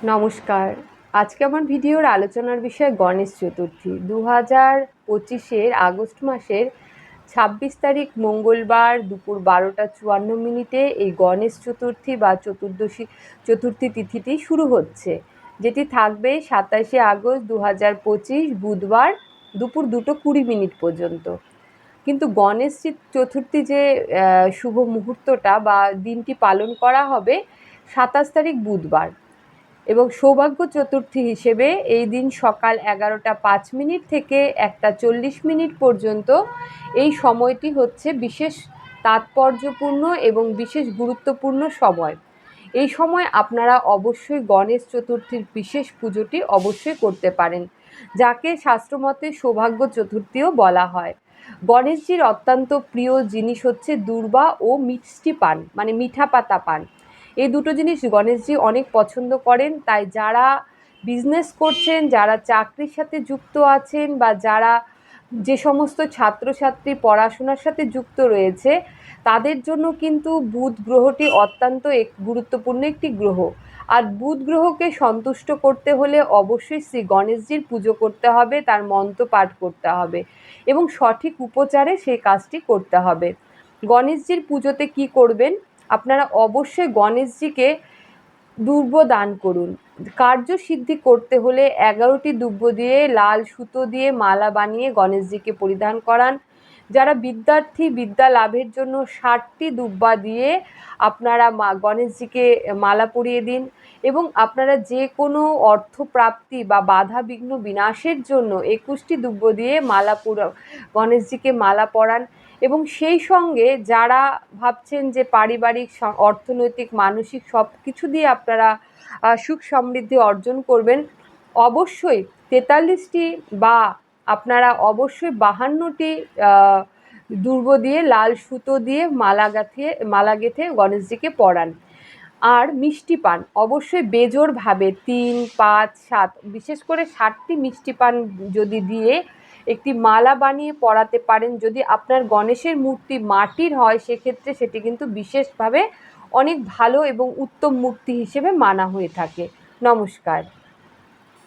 নমস্কার। আজকে আমার ভিডিওর আলোচনার বিষয় গণেশ চতুর্থী। 2025-এর আগস্ট মাসের 26 তারিখ মঙ্গলবার দুপুর 12টা 54 এই গণেশ চতুর্থী বা চতুর্থী তিথিটি শুরু হচ্ছে, যেটি থাকবে 27শে আগস্ট 2025 বুধবার দুপুর 2:20 পর্যন্ত। কিন্তু গণেশ চতুর্থী যে শুভ মুহূর্তটা বা দিনটি পালন করা হবে 27 তারিখ বুধবার, এবং সৌভাগ্য চতুর্থী হিসেবে এই দিন সকাল 11টা 5 থেকে 1টা 40 পর্যন্ত এই সময়টি হচ্ছে বিশেষ তাৎপর্যপূর্ণ এবং বিশেষ গুরুত্বপূর্ণ সময়। এই সময় আপনারা অবশ্যই গণেশ চতুর্থীর বিশেষ পুজোটি অবশ্যই করতে পারেন, যাকে শাস্ত্রমতে সৌভাগ্য চতুর্থীও বলা হয়। গণেশজির অত্যন্ত প্রিয় জিনিস হচ্ছে দূর্বা ও মিষ্টি পান, মানে মিঠা পাতা পান। এই দুটো জিনিস গণেশজি অনেক পছন্দ করেন। তাই যারা বিজনেস করছেন, যারা চাকরির সাথে যুক্ত আছেন, বা যারা যে সমস্ত ছাত্রছাত্রী পড়াশোনার সাথে যুক্ত রয়েছে, তাদের জন্য কিন্তু বুধ গ্রহটি অত্যন্ত গুরুত্বপূর্ণ একটি গ্রহ। আর বুধ গ্রহকে সন্তুষ্ট করতে হলে অবশ্যই শ্রী গণেশজির পুজো করতে হবে, তার মন্ত্র পাঠ করতে হবে এবং সঠিক উপচারে সেই কাজটি করতে হবে। গণেশজির পুজোতে কি করবেন? আপনারা অবশ্যই গণেশজিকে দুর্ব দান করুন। কার্যসিদ্ধি করতে হলে 11টি দুব্ব দিয়ে লাল সুতো দিয়ে মালা বানিয়ে গণেশজিকে পরিধান করান। যারা বিদ্যার্থী, বিদ্যা লাভের জন্য 60টি দুব্বা দিয়ে আপনারা গণেশজিকে মালা পরিয়ে দিন। এবং আপনারা যে কোনো অর্থপ্রাপ্তি বা বাধা বিঘ্ন বিনাশের জন্য 21টি দুব্ব দিয়ে গণেশজিকে মালা পরান। এবং সেই সঙ্গে যারা ভাবছেন যে পারিবারিক, অর্থনৈতিক, মানসিক সব কিছু দিয়ে আপনারা সুখ সমৃদ্ধি অর্জন করবেন, অবশ্যই 43টি বা আপনারা অবশ্যই 52টি দুর্ব দিয়ে লাল সুতো দিয়ে মালা গেঁথে গণেশজিকে পরান। আর মিষ্টি পান অবশ্যই বেজোড়ভাবে 3, 5, 7, বিশেষ করে 7টি মিষ্টি পান যদি দিয়ে একটি মালা বানিয়ে পরাতে পারেন। যদি আপনার গণেশের মূর্তি মাটির হয়, সেক্ষেত্রে সেটি কিন্তু বিশেষভাবে অনেক ভালো এবং উত্তম মূর্তি হিসেবে মানা হয়ে থাকে। নমস্কার।